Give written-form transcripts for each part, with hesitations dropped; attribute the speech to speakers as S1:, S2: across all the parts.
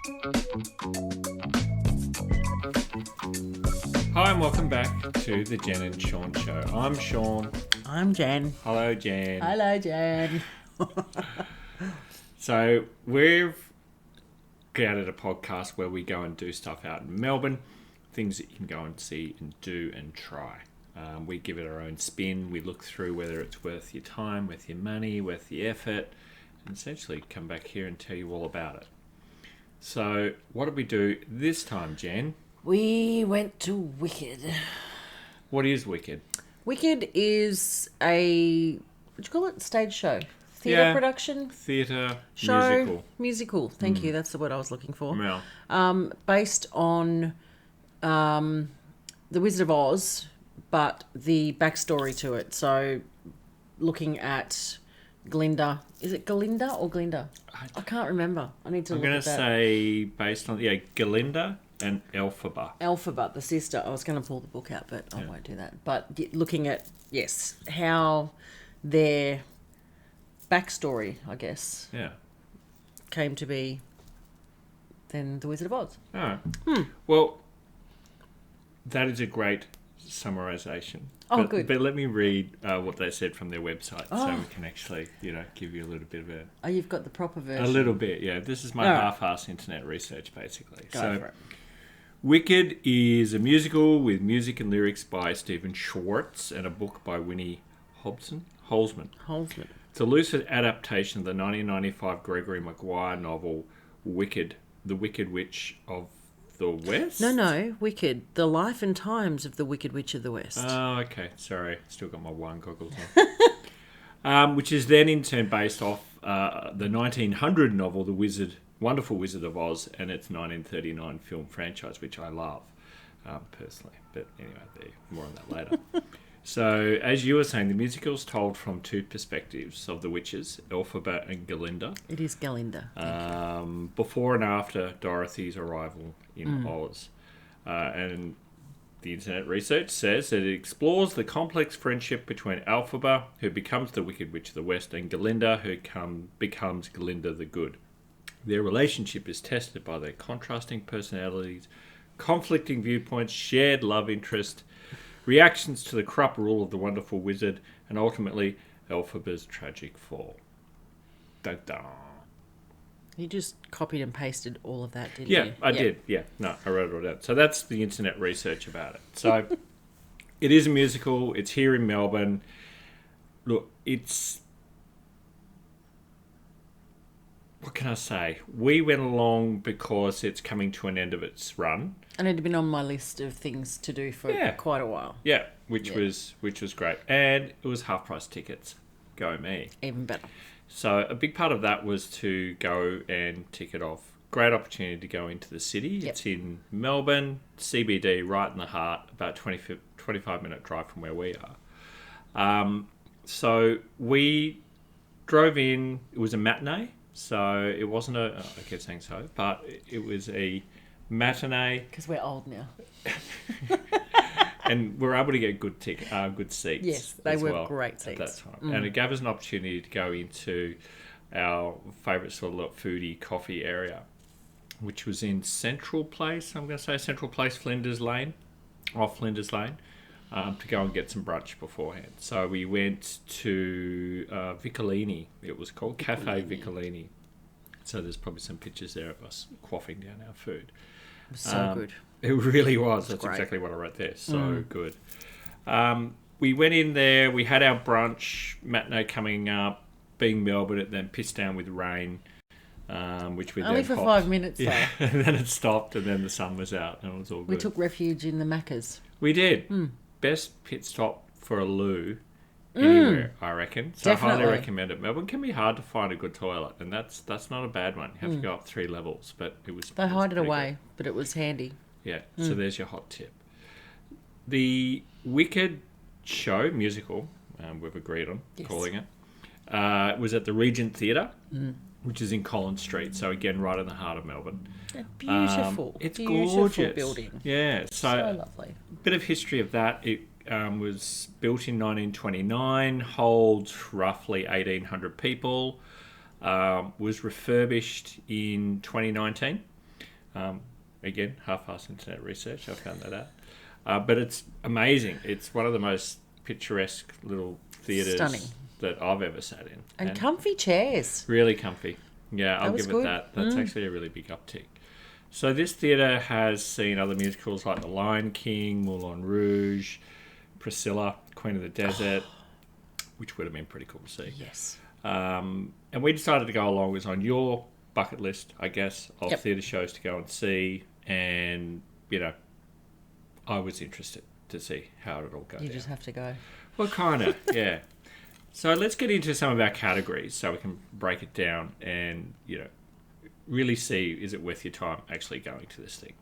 S1: Hi and welcome back to the Jen and Sean Show. I'm Sean.
S2: I'm Jen.
S1: Hello, Jen.
S2: Hello, Jen.
S1: So we've created a podcast where we go and do stuff out in Melbourne, things that you can go and see and do and try. We give it our own spin. We look through whether it's worth your time, worth your money, worth the effort, and essentially come back here and tell you all about it. So what did we do this time, Jen?
S2: We went to Wicked.
S1: What is Wicked?
S2: Wicked is a, what do you call it? Stage show. Theatre production?
S1: Theatre,
S2: Show. Musical. Thank you. That's the word I was looking for.
S1: Yeah.
S2: Based on The Wizard of Oz, but the backstory to it. So looking at Glinda. Is it Galinda or Glinda? I can't remember. I need to look at that.
S1: I'm going to say based on, Galinda and
S2: Elphaba, the sister. I was going to pull the book out, but I won't do that. But looking at, yes, how their backstory, I guess, came to be then The Wizard of Oz.
S1: All right. Well, that is a great summarisation.
S2: Good.
S1: But let me read what they said from their website so we can actually, give you a little bit of a...
S2: Oh, you've got the proper version.
S1: A little bit, yeah. This is my half-assed internet research, basically.
S2: Go for it.
S1: Wicked is a musical with music and lyrics by Stephen Schwartz and a book by Winnie Holzman. It's a lucid adaptation of the 1995 Gregory Maguire novel Wicked, The Wicked Witch of the West?
S2: No, Wicked. The Life and Times of the Wicked Witch of the West.
S1: Oh, okay. Sorry. Still got my wine goggles on. Which is then in turn based off the 1900 novel The Wonderful Wizard of Oz and its 1939 film franchise, which I love personally. But anyway, more on that later. So, as you were saying, the musical's told from two perspectives of the witches, Elphaba and Galinda.
S2: It is Galinda.
S1: Before and after Dorothy's arrival in Oz. And the internet research says that it explores the complex friendship between Elphaba, who becomes the Wicked Witch of the West, and Galinda, who becomes Galinda the Good. Their relationship is tested by their contrasting personalities, conflicting viewpoints, shared love interest, reactions to the corrupt rule of the wonderful wizard, and ultimately Elphaba's tragic fall. Dun-dun.
S2: You just copied and pasted all of that, didn't you?
S1: Yeah, I did. Yeah, no, I wrote it all down. So that's the internet research about it. So it is a musical. It's here in Melbourne. Look, it's... What can I say? We went along because it's coming to an end of its run.
S2: And it had been on my list of things to do for quite a while.
S1: Yeah, which was great. And it was half-price tickets. Go me.
S2: Even better.
S1: So a big part of that was to go and tick it off. Great opportunity to go into the city.
S2: Yep.
S1: It's in Melbourne, CBD, right in the heart, about 25-minute drive from where we are. So we drove in. It was a matinee. So it wasn't I keep saying so, but it was a matinee.
S2: Because we're old now.
S1: And we were able to get good seats.
S2: Yes, they were great seats
S1: at that time. And it gave us an opportunity to go into our favourite sort of foodie coffee area, which was in Central Place. I'm going to say Central Place, Flinders Lane, to go and get some brunch beforehand. So we went to Viccolini. It was called Cafe Viccolini. So there's probably some pictures there of us quaffing down our food.
S2: It was so good.
S1: It really was. That's
S2: great.
S1: Exactly what I wrote there. So good. We went in there. We had our brunch matinee coming up. Being Melbourne, it then pissed down with rain, which we
S2: only
S1: then
S2: for 5 minutes though.
S1: And then it stopped, and then the sun was out, and it was all good.
S2: We took refuge in the Maccas.
S1: We did. Best pit stop for a loo anywhere, I reckon. So
S2: Definitely.
S1: I highly recommend it. Melbourne can be hard to find a good toilet, and that's not a bad one. You have to go up 3 levels, but it was.
S2: They hide it
S1: pretty
S2: away,
S1: good.
S2: but it was handy.
S1: Yeah, so there's your hot tip. The Wicked show, musical, we've agreed on calling it, was at the Regent Theatre, which is in Collins Street. So again, right in the heart of Melbourne.
S2: Beautiful.
S1: It's
S2: beautiful
S1: gorgeous.
S2: Building.
S1: Yeah,
S2: So lovely.
S1: Bit of history of that. It was built in 1929, holds roughly 1,800 people. Was refurbished in 2019. Again, half-assed internet research. I found that out. But it's amazing. It's one of the most picturesque little theatres that I've ever sat in.
S2: And comfy chairs.
S1: Really comfy. Yeah, I'll give it that. That's actually a really big uptick. So this theatre has seen other musicals like The Lion King, Moulin Rouge, Priscilla, Queen of the Desert, which would have been pretty cool to see.
S2: Yes.
S1: And we decided to go along. It was on your bucket list, I guess, of theatre shows to go and see. And, I was interested to see how it all goes.
S2: You just have to go.
S1: Well, kind of, yeah. So let's get into some of our categories so we can break it down and, really see, is it worth your time actually going to this thing?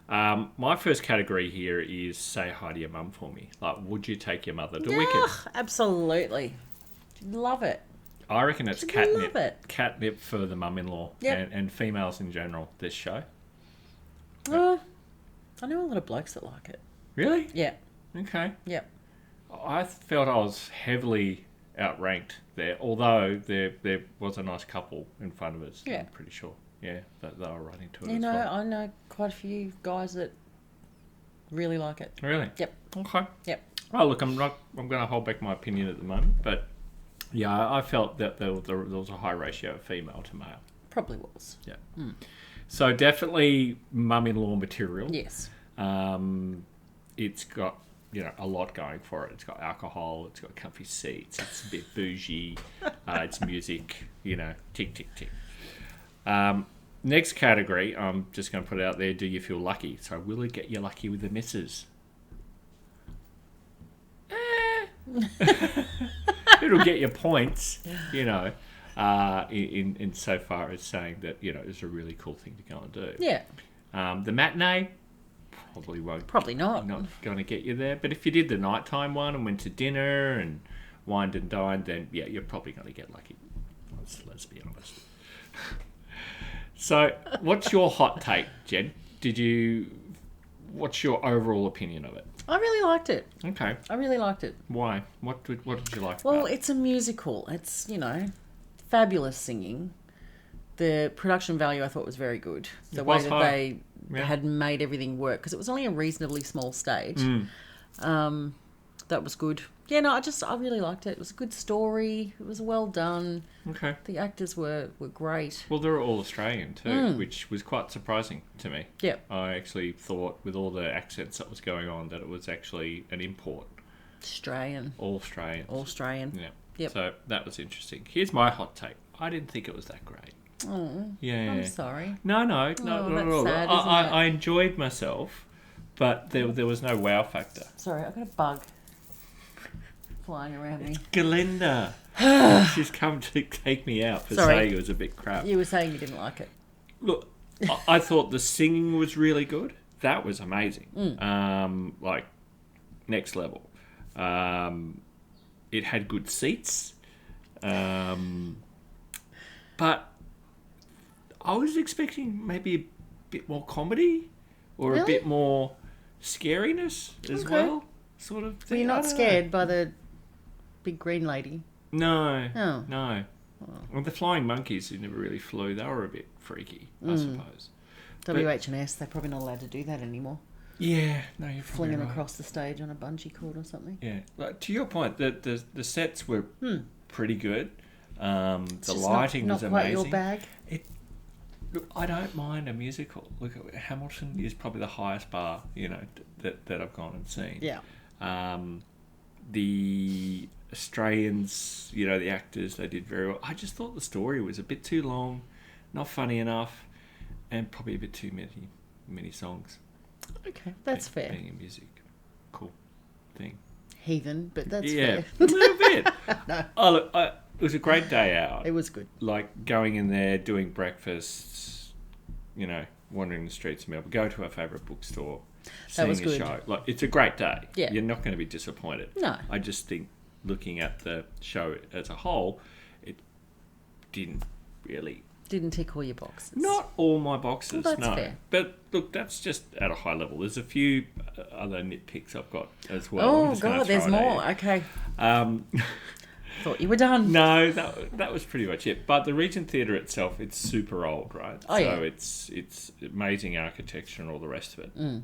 S1: My first category here is say hi to your mum for me. Like, would you take your mother to Wicked?
S2: Absolutely. Love it.
S1: I reckon it's catnip.
S2: Love it.
S1: Catnip for the mum-in-law and females in general, this show.
S2: I know a lot of blokes that like it.
S1: Really?
S2: Yeah.
S1: Okay.
S2: Yep.
S1: I felt I was heavily outranked there, although there was a nice couple in front of us.
S2: Yeah.
S1: I'm pretty sure. Yeah, that they were right into it.
S2: I know quite a few guys that really like it.
S1: Really?
S2: Yep.
S1: Okay.
S2: Yep.
S1: Oh, look, I'm going to hold back my opinion at the moment, but yeah, I felt that there was a high ratio of female to male.
S2: Probably was.
S1: Yeah. So definitely mum-in-law material.
S2: Yes.
S1: It's got, a lot going for it. It's got alcohol, it's got comfy seats, it's a bit bougie, it's music, tick, tick, tick. Next category, I'm just going to put it out there, do you feel lucky? So will it get you lucky with the missus? It'll get you points, in so far as saying that, it's a really cool thing to go and do.
S2: Yeah.
S1: The matinee probably won't.
S2: Probably not.
S1: Not going to get you there. But if you did the nighttime one and went to dinner and wined and dined, then yeah, you're probably going to get lucky. Let's be honest. So, what's your hot take, Jen? What's your overall opinion of it?
S2: I really liked it.
S1: Okay.
S2: I really liked it.
S1: Why? What did you like
S2: Well,
S1: about it?
S2: it's a musical. It's, fabulous singing. The production value I thought was very good. The way that they had made everything work, because it was only a reasonably small stage. That was good. Yeah, no, I really liked it. It was a good story. It was well done.
S1: Okay.
S2: The actors were great.
S1: Well, they're all Australian too, which was quite surprising to me.
S2: Yeah.
S1: I actually thought, with all the accents that was going on, that it was actually an import.
S2: Australian.
S1: All Australian.
S2: All Australian.
S1: Yeah.
S2: Yep.
S1: So that was interesting. Here's my hot take. I didn't think it was that great.
S2: Oh,
S1: yeah.
S2: I'm sorry.
S1: No, not
S2: that's
S1: at all.
S2: sad, isn't it?
S1: I enjoyed myself, but there was no wow factor.
S2: Sorry, I've got a bug flying around me.
S1: Galinda. She's come to take me out for saying it was a bit crap.
S2: You were saying you didn't like it.
S1: Look, I thought the singing was really good. That was amazing. Like, next level. It had good seats. But I was expecting maybe a bit more comedy or a bit more scariness as well, sort of thing.
S2: Were you not scared by the big green lady?
S1: No.
S2: Oh.
S1: No. Well, the flying monkeys who never really flew, they were a bit freaky, I suppose.
S2: WH&S, they're probably not allowed to do that anymore.
S1: Yeah, no, you're probably
S2: flinging
S1: right.
S2: across the stage on a bungee cord or something.
S1: Yeah, like, to your point, the sets were pretty good. The lighting was amazing.
S2: Not quite your bag.
S1: Look, I don't mind a musical. Look, Hamilton is probably the highest bar, that I've gone and seen.
S2: Yeah.
S1: The Australians, the actors, they did very well. I just thought the story was a bit too long, not funny enough, and probably a bit too many songs.
S2: Okay, that's fair.
S1: Being a music, cool thing.
S2: Heathen, but that's
S1: fair.
S2: A
S1: little bit.
S2: No.
S1: Oh, look, it was a great day out.
S2: It was good.
S1: Like, going in there, doing breakfasts, wandering the streets of Melbourne, going to our favourite bookstore, seeing a show. Like, it's a great day.
S2: Yeah.
S1: You're not going to be disappointed.
S2: No.
S1: I just think, looking at the show as a whole, it didn't
S2: tick all your boxes.
S1: Not all my boxes,
S2: well, that's
S1: no.
S2: fair.
S1: But look, that's just at a high level. There's a few other nitpicks I've got as well.
S2: Oh, God, there's more. Okay. Thought you were done.
S1: No, that was pretty much it. But the Regent Theatre itself, it's super old, right?
S2: Oh, yeah.
S1: So it's amazing architecture and all the rest of it.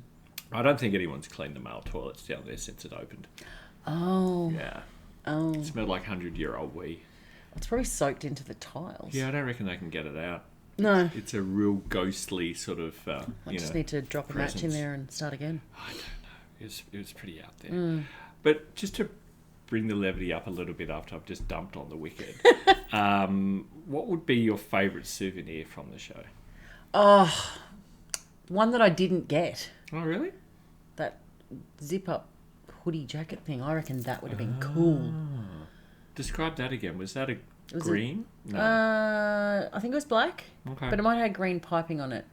S1: I don't think anyone's cleaned the male toilets down there since it opened.
S2: Oh.
S1: Yeah.
S2: Oh.
S1: It smelled like 100-year-old wee.
S2: It's probably soaked into the tiles.
S1: Yeah, I don't reckon they can get it out.
S2: No.
S1: It's a real ghostly sort of,
S2: I just need to drop a match in there and start again.
S1: I don't know. It was pretty out there. But just to bring the levity up a little bit after I've just dumped on the Wicked, what would be your favourite souvenir from the show?
S2: Oh, one that I didn't get.
S1: Oh, really?
S2: That zip-up hoodie jacket thing. I reckon that would have been cool.
S1: Describe that again. Was that green? No.
S2: I think it was black.
S1: Okay.
S2: But it might have had green piping on it.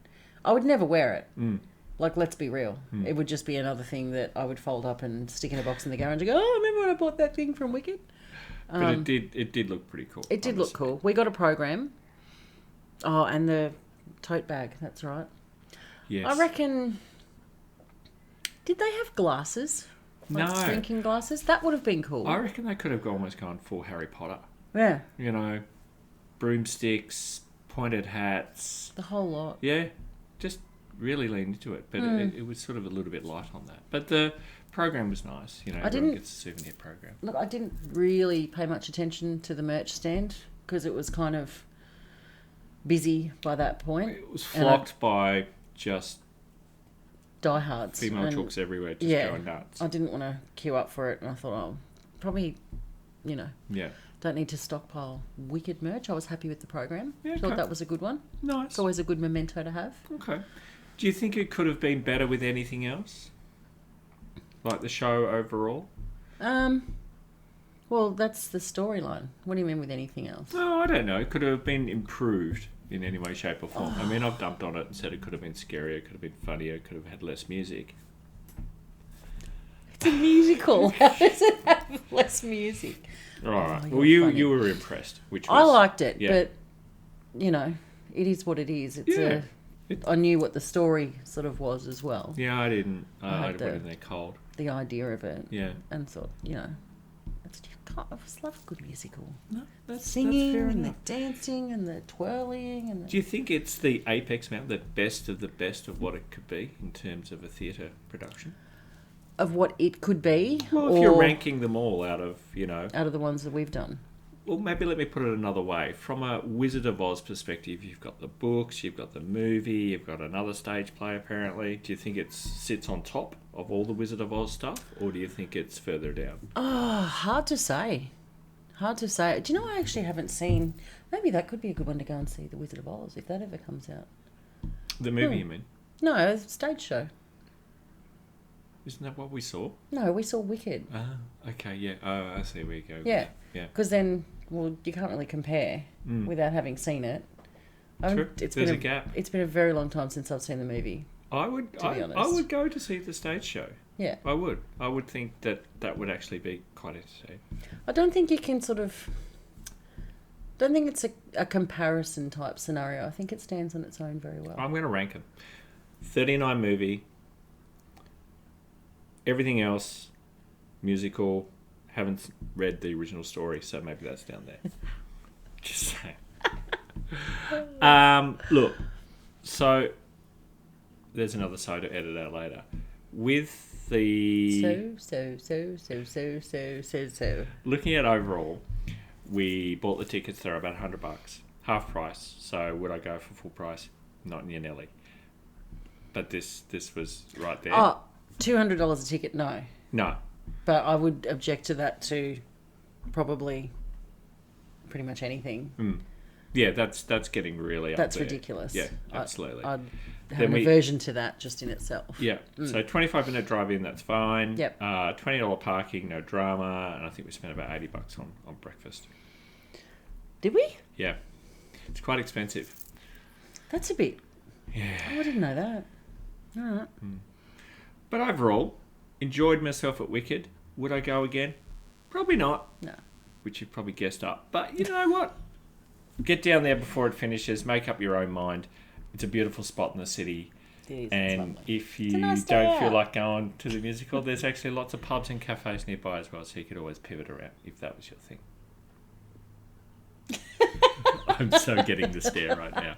S2: I would never wear it. Like, let's be real. It would just be another thing that I would fold up and stick in a box in the garage and go, oh, remember when I bought that thing from Wicked?
S1: But it did look pretty cool.
S2: It did look cool. We got a program. Oh, and the tote bag. That's right.
S1: Yes.
S2: I reckon... Did they have glasses? Like
S1: no.
S2: Drinking glasses? That would have been cool.
S1: I reckon they could have almost gone full Harry Potter.
S2: Yeah.
S1: You know, broomsticks, pointed hats.
S2: The whole lot.
S1: Yeah. Just really leaned into it. But it was sort of a little bit light on that. But the program was nice. You know, everyone gets a souvenir program.
S2: Look, I didn't really pay much attention to the merch stand because it was kind of busy by that point.
S1: It was flocked by just
S2: diehards.
S1: Female chooks everywhere just going nuts.
S2: I didn't want to queue up for it and I thought, oh, probably, you know, don't need to stockpile Wicked merch. I was happy with the program. Yeah, thought that was a good one.
S1: Nice.
S2: It's always a good memento to have.
S1: Okay. Do you think it could have been better with anything else? Like the show overall?
S2: Well, that's the storyline. What do you mean with anything else?
S1: No, I don't know. It could have been improved in any way, shape or form. I mean, I've dumped on it and said it could have been scarier, it could have been funnier, it could have had less music.
S2: It's a musical. How does it have less music?
S1: All right. Well, you were impressed, which was...
S2: I liked it, but, you know, it is what it is. It's I knew what the story sort of was as well.
S1: Yeah, I didn't. I went in there cold.
S2: The idea of it.
S1: Yeah.
S2: And thought, you know, I just love a good musical.
S1: No, that's
S2: singing
S1: fair
S2: and
S1: enough.
S2: the dancing and the twirling and.
S1: Do you think it's the apex amount, the best of what it could be in terms of a theatre production?
S2: Of what it could be?
S1: Well, if you're ranking them all out of, you know...
S2: Out of the ones that we've done.
S1: Well, maybe let me put it another way. From a Wizard of Oz perspective, you've got the books, you've got the movie, you've got another stage play apparently. Do you think it sits on top of all the Wizard of Oz stuff, or do you think it's further down?
S2: Oh, hard to say. Hard to say. Do you know, I actually haven't seen... Maybe that could be a good one to go and see, The Wizard of Oz, if that ever comes out.
S1: The movie, you mean?
S2: No, stage show.
S1: Isn't that what we saw?
S2: No, we saw Wicked.
S1: Ah, okay, yeah. Oh, I see where you go.
S2: Yeah.
S1: Yeah.
S2: Because then, well, you can't really compare without having seen it.
S1: True. There's a gap.
S2: It's been a very long time since I've seen the movie.
S1: I would go to see the stage show.
S2: Yeah.
S1: I would. I would think that would actually be quite entertaining.
S2: I don't think you can sort of... don't think it's a comparison type scenario. I think it stands on its own very well.
S1: I'm going to rank it. 39 movie. Everything else, musical. Haven't read the original story, so maybe that's down there. Just saying. Look, so there's another side to edit out later. With the...
S2: So.
S1: Looking at overall, we bought the tickets, they're about $100. Half price. So would I go for full price? Not near Nelly. But this was right there.
S2: Oh, $200 a ticket, no.
S1: No.
S2: But I would object to that to probably pretty much anything.
S1: Yeah, that's getting really up there.
S2: That's ridiculous.
S1: Yeah, absolutely.
S2: I'd have an aversion to that just in itself.
S1: Yeah, so 25-minute drive-in, that's fine.
S2: Yep.
S1: $20 parking, no drama, and I think we spent about $80 on breakfast.
S2: Did we?
S1: Yeah. It's quite expensive.
S2: That's a bit...
S1: Yeah.
S2: Oh, I didn't know that. All right.
S1: But overall, enjoyed myself at Wicked. Would I go again? Probably not.
S2: No.
S1: Which you've probably guessed up. But you know what? Get down there before it finishes. Make up your own mind. It's a beautiful spot in the city.
S2: It is.
S1: And if you don't feel like going to the musical, there's actually lots of pubs and cafes nearby as well, so you could always pivot around if that was your thing. I'm so getting the stare right now.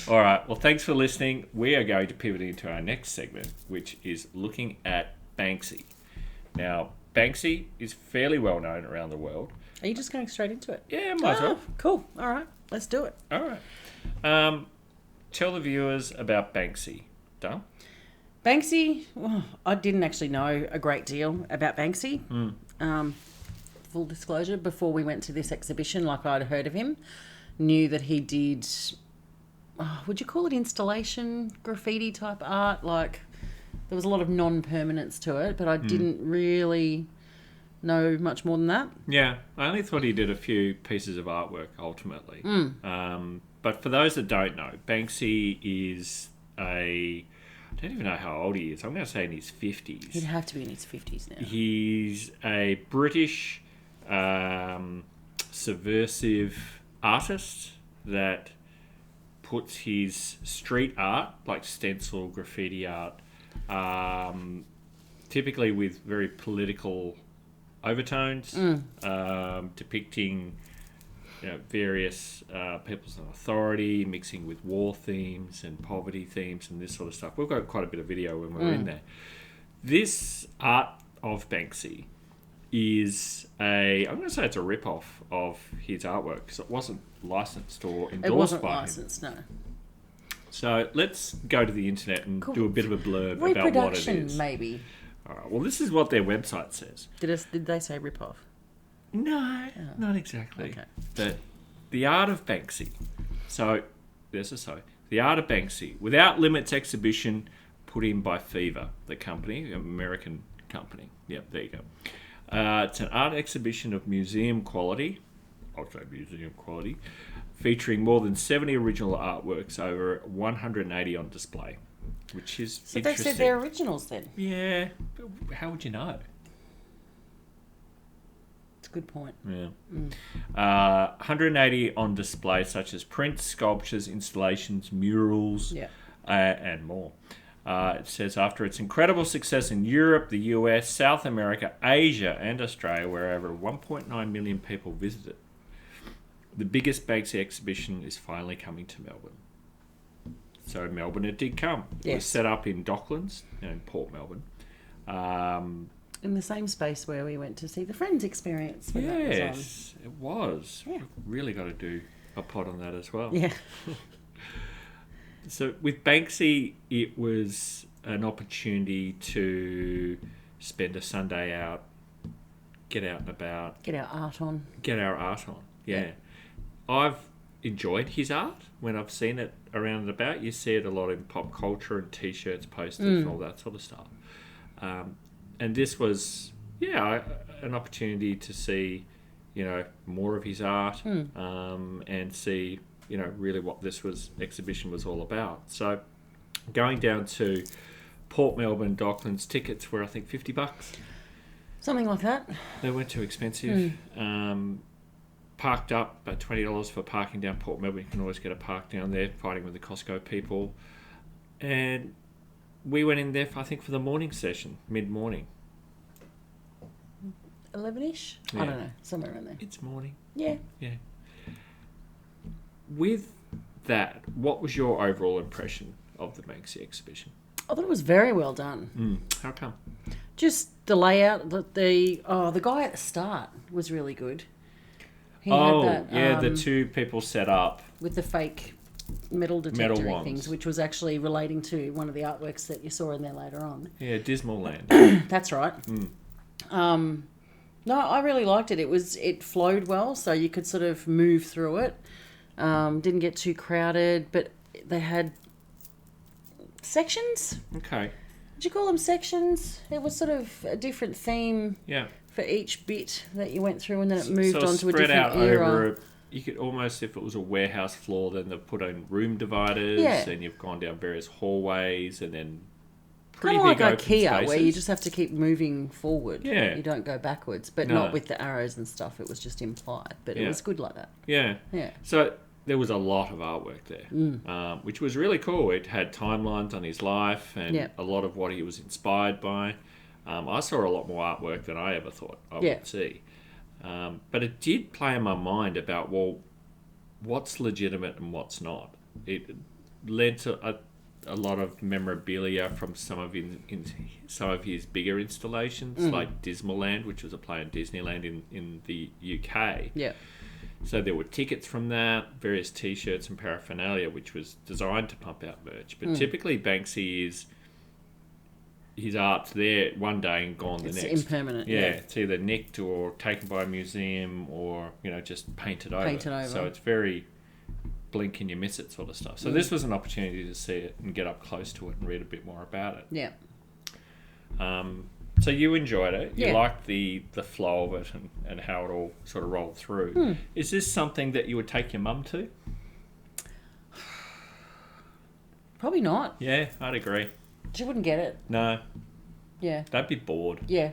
S1: All right. Well, thanks for listening. We are going to pivot into our next segment, which is looking at Banksy. Now, Banksy is fairly well known around the world.
S2: Are you just going straight into it?
S1: Yeah, might as well.
S2: Cool. All right. Let's do it.
S1: All right. Tell the viewers about Banksy. Done?
S2: Banksy, well, I didn't actually know a great deal about Banksy. Full disclosure, before we went to this exhibition, like I'd heard of him, knew that he did, would you call it installation, graffiti type art? Like, there was a lot of non-permanence to it, but I didn't really know much more than that.
S1: Yeah, I only thought he did a few pieces of artwork, ultimately. But for those that don't know, Banksy is I don't even know how old he is. I'm going to say in his 50s.
S2: He'd have to be in his 50s now.
S1: He's a British subversive artist that puts his street art, like stencil, graffiti art, typically with very political overtones, depicting various peoples of authority, mixing with war themes and poverty themes and this sort of stuff. We've got quite a bit of video when we're in there. This art of Banksy is I'm going to say it's a rip-off of his artwork because it wasn't licensed or endorsed by him.
S2: It wasn't licensed, no.
S1: So let's go to the internet and do a bit of a blurb about what it
S2: Reproduction,
S1: is.
S2: maybe.
S1: All right. Well, this is what their website says.
S2: Did they say rip-off?
S1: No, not exactly.
S2: Okay.
S1: The art of Banksy. So, there's a so. The art of Banksy. Without Limits exhibition put in by Fever, the company, American company. Yep, there you go. It's an art exhibition of museum quality, featuring more than 70 original artworks, over 180 on display, which is
S2: so
S1: interesting.
S2: they said they're originals then?
S1: Yeah, but how would you know?
S2: Good point.
S1: Yeah. 180 on display, such as prints, sculptures, installations, murals, and more. It says, after its incredible success in Europe, the US, South America, Asia, and Australia, where over 1.9 million people visited, the biggest Banksy exhibition is finally coming to Melbourne. So Melbourne, it did come. It was set up in Docklands, in Port Melbourne.
S2: In the same space where we went to see the Friends experience.
S1: Yes, it was. Yeah. We've really got to do a pod on that as well.
S2: Yeah.
S1: So with Banksy, it was an opportunity to spend a Sunday out, get out and about.
S2: Get our art on.
S1: Yeah. I've enjoyed his art when I've seen it around and about. You see it a lot in pop culture and T-shirts, posters and all that sort of stuff. And this was, an opportunity to see, more of his art and see, really what this exhibition was all about. So going down to Port Melbourne, Docklands, tickets were, I think, $50.
S2: Something like that.
S1: They weren't too expensive. Parked up at $20 for parking down Port Melbourne. You can always get a park down there, fighting with the Costco people. And we went in there, for the morning session, mid-morning.
S2: 11-ish?
S1: Yeah.
S2: I don't know, somewhere around there.
S1: It's morning.
S2: Yeah.
S1: With that, what was your overall impression of the Banksy exhibition?
S2: I thought it was very well done.
S1: How come?
S2: Just the layout, the guy at the start was really good. He had that,
S1: the two people set up
S2: with the fake metal detector things, which was actually relating to one of the artworks that you saw in there later on.
S1: Yeah, Dismal Land.
S2: That's right. No, I really liked it. It flowed well, so you could sort of move through it. Didn't get too crowded, but they had sections.
S1: Okay.
S2: Would you call them sections? It was sort of a different theme.
S1: Yeah.
S2: For each bit that you went through, and then it moved on to a different
S1: out
S2: era.
S1: Over you could almost, if it was a warehouse floor, then they've put in room dividers, and you've gone down various hallways, and then pretty
S2: kind of
S1: big
S2: like
S1: open
S2: IKEA,
S1: spaces.
S2: where you just have to keep moving forward.
S1: Yeah.
S2: You don't go backwards, but not with the arrows and stuff. It was just implied, but it was good like that.
S1: Yeah.
S2: Yeah.
S1: So there was a lot of artwork there, which was really cool. It had timelines on his life and a lot of what he was inspired by. I saw a lot more artwork than I ever thought I would see. But it did play in my mind about, well, what's legitimate and what's not. It led to a lot of memorabilia from some of his bigger installations, like Dismaland, which was a play in Disneyland in the UK.
S2: Yeah.
S1: So there were tickets from that, various T-shirts and paraphernalia, which was designed to pump out merch. But typically Banksy is... his art's there one day and gone the next.
S2: It's impermanent.
S1: Yeah, it's either nicked or taken by a museum or, just painted over. So it's very blink and you miss it sort of stuff. So this was an opportunity to see it and get up close to it and read a bit more about it.
S2: Yeah.
S1: So you enjoyed it. You liked the flow of it and how it all sort of rolled through. Is this something that you would take your mum to?
S2: Probably not.
S1: Yeah, I'd agree.
S2: She wouldn't get it.
S1: No.
S2: Yeah.
S1: They'd be bored.
S2: Yeah.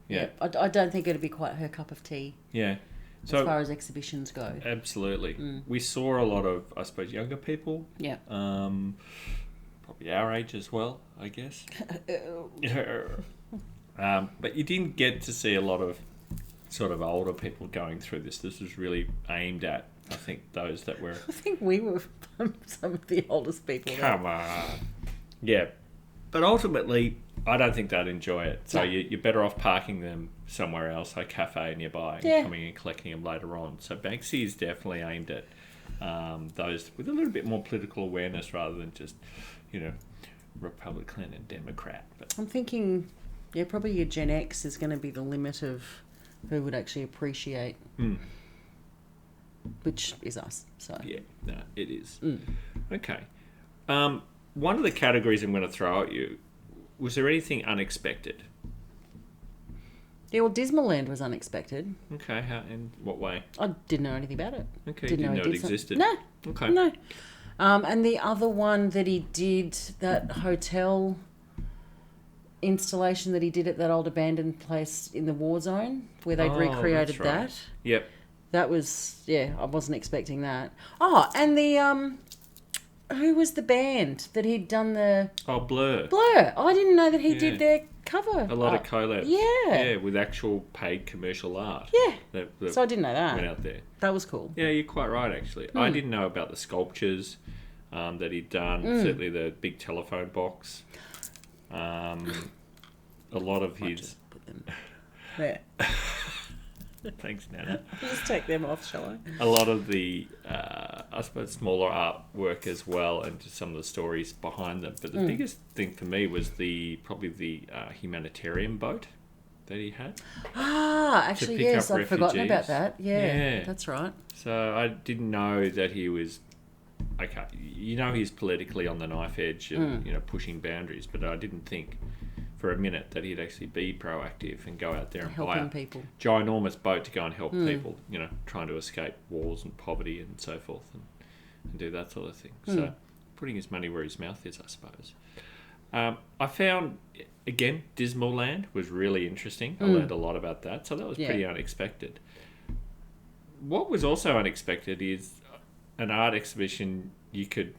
S1: Yeah.
S2: I don't think it'd be quite her cup of tea.
S1: Yeah.
S2: So, as far as exhibitions go.
S1: Absolutely. We saw a lot of, I suppose, younger people.
S2: Yeah.
S1: Probably our age as well, I guess. But you didn't get to see a lot of sort of older people going through this. This was really aimed at, I think, those that were...
S2: I think we were some of the oldest people.
S1: Come on. Yeah. But ultimately, I don't think they'd enjoy it. So you're better off parking them somewhere else, a cafe nearby, and coming and collecting them later on. So Banksy is definitely aimed at those with a little bit more political awareness rather than just, Republican and Democrat. But
S2: I'm thinking, probably your Gen X is going to be the limit of who would actually appreciate, which is us. So
S1: yeah, no, it is. Okay. One of the categories I'm going to throw at you, was there anything unexpected?
S2: Yeah, well, Dismaland was unexpected.
S1: Okay, how, in what way?
S2: I didn't know anything about it.
S1: Okay, didn't know it existed.
S2: No.
S1: Okay.
S2: No. And the other one that he did, that hotel installation that he did at that old abandoned place in the war zone, where they'd recreated that.
S1: Yep.
S2: That was, I wasn't expecting that. Oh, and the, who was the band that he'd done the...
S1: Oh, Blur.
S2: Blur. I didn't know that he did their cover.
S1: A lot of collabs.
S2: Yeah.
S1: Yeah, with actual paid commercial art.
S2: Yeah. So I didn't know that.
S1: Went out there.
S2: That was cool.
S1: Yeah, you're quite right, actually. I didn't know about the sculptures that he'd done. Certainly the big telephone box. A lot of his...
S2: Put them there.
S1: Thanks, Nana.
S2: Just take them off, shall I?
S1: A lot of the, I suppose, smaller artwork as well, and just some of the stories behind them. But the biggest thing for me was probably the humanitarian boat that he had.
S2: Ah, actually, yes, I'd forgotten about that. Yeah, that's right.
S1: So I didn't know that he was... Okay, he's politically on the knife edge and, pushing boundaries, but I didn't think for a minute that he'd actually be proactive and go out there and buy a ginormous boat to go and help people, trying to escape wars and poverty and so forth and do that sort of thing. So putting his money where his mouth is, I suppose. I found, again, Dismaland was really interesting. I learned a lot about that, so that was pretty unexpected. What was also unexpected is an art exhibition you could,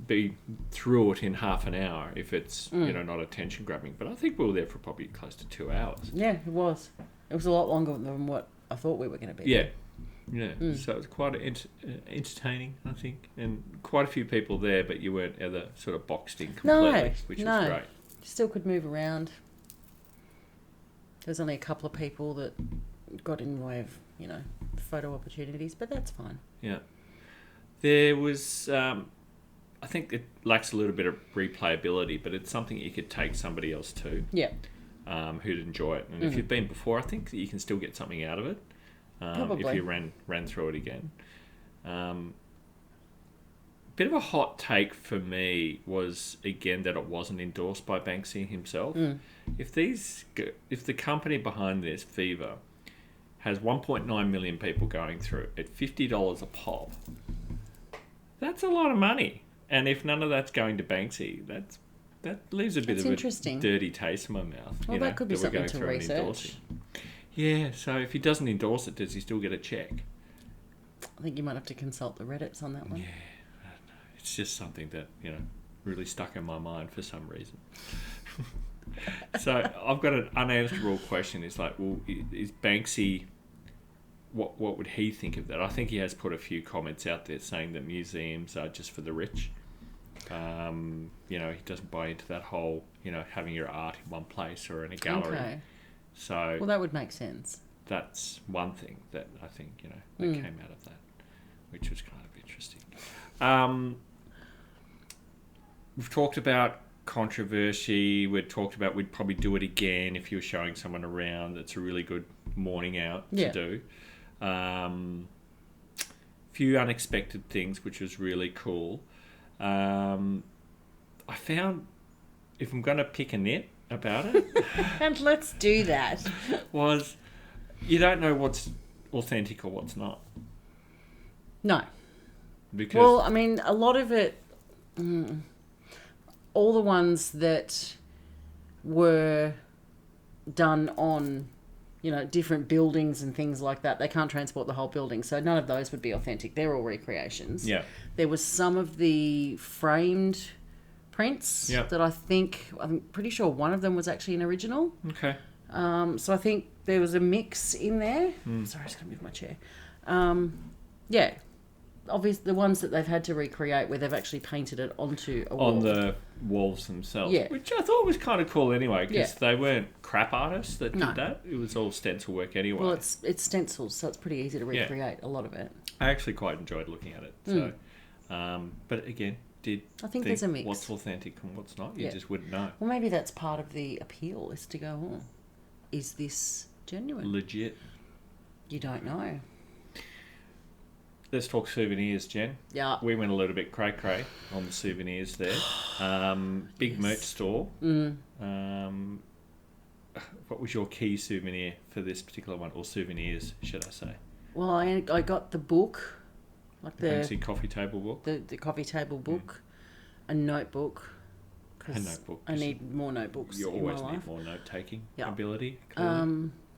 S1: be through it in half an hour if it's not attention grabbing, but I think we were there for probably close to 2 hours.
S2: Yeah, it was a lot longer than what I thought we were going to be.
S1: So it was quite entertaining, I think, and quite a few people there, but you weren't ever sort of boxed in completely, which was great.
S2: You still could move around. There's only a couple of people that got in the way of photo opportunities, but that's fine.
S1: There was I think it lacks a little bit of replayability, but it's something you could take somebody else to. Who'd enjoy it. And if you've been before, I think that you can still get something out of it. Probably. If you ran through it again. Bit of a hot take for me was, again, that it wasn't endorsed by Banksy himself. If the company behind this, Fever, has 1.9 million people going through it at $50 a pop, that's a lot of money. And if none of that's going to Banksy, that leaves a bit of a dirty taste in my mouth.
S2: Well, that could be something to research.
S1: Yeah, so if he doesn't endorse it, does he still get a check?
S2: I think you might have to consult the Reddits on that one.
S1: Yeah, I don't know. It's just something that, really stuck in my mind for some reason. So I've got an unanswerable question. It's like, well, is Banksy what would he think of that? I think he has put a few comments out there saying that museums are just for the rich. He doesn't buy into that whole, having your art in one place or in a gallery. Okay. So,
S2: well, that would make sense.
S1: That's one thing that I think, that came out of that, which was kind of interesting. We've talked about controversy. We'd talked about we'd probably do it again if you were showing someone around. It's a really good morning out to do. Few unexpected things, which was really cool. I found, if I'm going to pick a nit about it...
S2: and let's do that.
S1: Was, you don't know what's authentic or what's not.
S2: No.
S1: Because...
S2: Well, I mean, a lot of it... all the ones that were done on, different buildings and things like that, they can't transport the whole building, so none of those would be authentic. They're all recreations.
S1: Yeah.
S2: There was some of the framed prints that I'm pretty sure one of them was actually an original.
S1: Okay.
S2: So I think there was a mix in there. Sorry, I just got to move my chair. Obviously, the ones that they've had to recreate where they've actually painted it onto a wall.
S1: On the walls themselves. Yeah. Which I thought was kind of cool anyway, because they weren't crap artists that did that. It was all stencil work anyway.
S2: Well, it's stencils, so it's pretty easy to recreate a lot of it.
S1: I actually quite enjoyed looking at it. So, but again,
S2: I think there's a mix.
S1: What's authentic and what's not? You just wouldn't know.
S2: Well, maybe that's part of the appeal, is to go, is this genuine?
S1: Legit.
S2: You don't know.
S1: Let's talk souvenirs, Jen.
S2: Yeah.
S1: We went a little bit cray-cray on the souvenirs there. Big merch store. What was your key souvenir for this particular one? Or souvenirs, should I say?
S2: Well, I got the book. Like the
S1: BANKSY coffee table book?
S2: The coffee table book. A notebook.
S1: A notebook.
S2: I need more notebooks in my life.
S1: You always need more note-taking ability.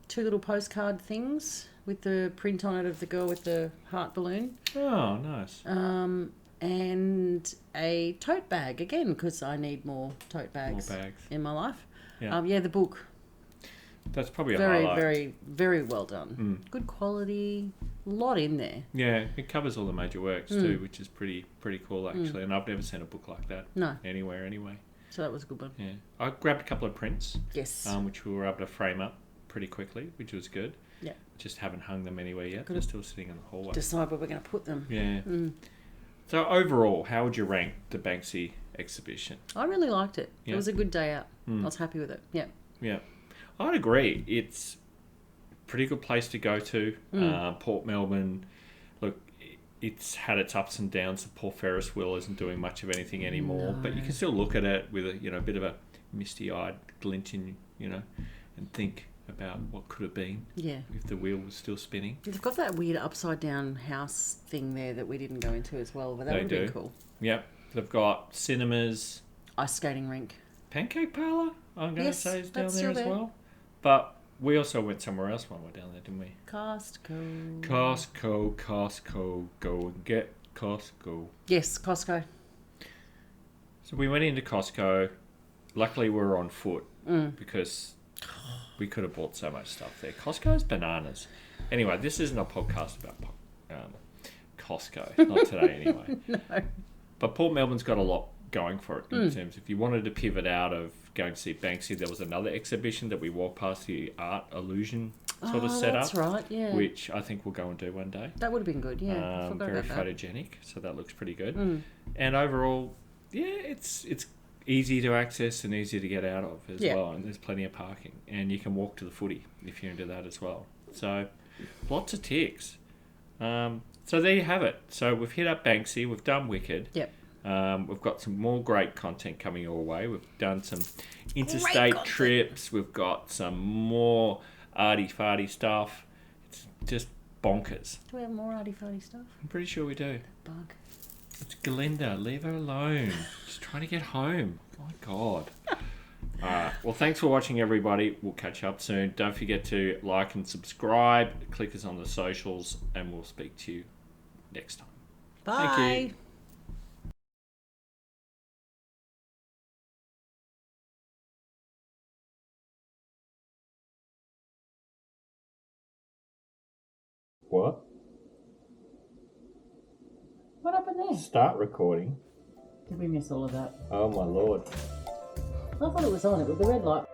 S2: Two little postcard things with the print on it of the girl with the heart balloon.
S1: Oh, nice.
S2: And a tote bag, again, because I need more tote bags, in my life. Yeah. The book.
S1: That's probably a
S2: very,
S1: highlight.
S2: very, very well done. Good quality, a lot in there.
S1: Yeah, it covers all the major works too, which is pretty cool actually. And I've never seen a book like that anywhere anyway.
S2: So that was a good one.
S1: Yeah, I grabbed a couple of prints.
S2: Yes.
S1: Which we were able to frame up pretty quickly, which was good.
S2: Yeah.
S1: Just haven't hung them anywhere yet. They're still sitting in the hallway.
S2: Decide where we're going to put them.
S1: Yeah. So overall, how would you rank the BANKSY exhibition?
S2: I really liked it. Yeah. It was a good day out. I was happy with it. Yeah.
S1: Yeah. I'd agree. It's a pretty good place to go to. Port Melbourne, look, it's had its ups and downs. The poor Ferris wheel isn't doing much of anything anymore, but you can still look at it with a bit of a misty-eyed glint in, and think about what could have been if the wheel was still spinning.
S2: They've got that weird upside-down house thing there that we didn't go into as well, but that would have been cool.
S1: Yep. They've got cinemas.
S2: Ice skating rink.
S1: Pancake parlour, I'm going to say, is down there as well. But we also went somewhere else when we were down there, didn't we? Costco. Go and get Costco.
S2: Yes, Costco.
S1: So we went into Costco. Luckily, we were on foot because we could have bought so much stuff there. Costco's bananas. Anyway, this isn't a podcast about Costco. Not today, anyway.
S2: No.
S1: But Port Melbourne's got a lot going for it in terms, if you wanted to pivot out of going to see BANKSY, there was another exhibition that we walked past, the Art Illusion sort of setup.
S2: That's right, yeah.
S1: Which I think we'll go and do one day.
S2: That would have been good, yeah.
S1: Very photogenic, so that looks pretty good. And overall, it's easy to access and easy to get out of as well, and there's plenty of parking. And you can walk to the footy if you're into that as well. So, lots of ticks. So there you have it. So we've hit up BANKSY, we've done Wicked.
S2: Yep.
S1: We've got some more great content coming your way. We've done some interstate trips. We've got some more arty-farty stuff. It's just bonkers.
S2: Do we have more arty-farty stuff?
S1: I'm pretty sure we do.
S2: Bug.
S1: It's Glinda. Leave her alone. She's trying to get home. My God. Well, thanks for watching, everybody. We'll catch up soon. Don't forget to like and subscribe. Click us on the socials, and we'll speak to you next time.
S2: Bye.
S1: Thank you. What?
S2: What happened there?
S1: Start recording.
S2: Did we miss all of that?
S1: Oh my lord.
S2: I thought it was on. It was the red light.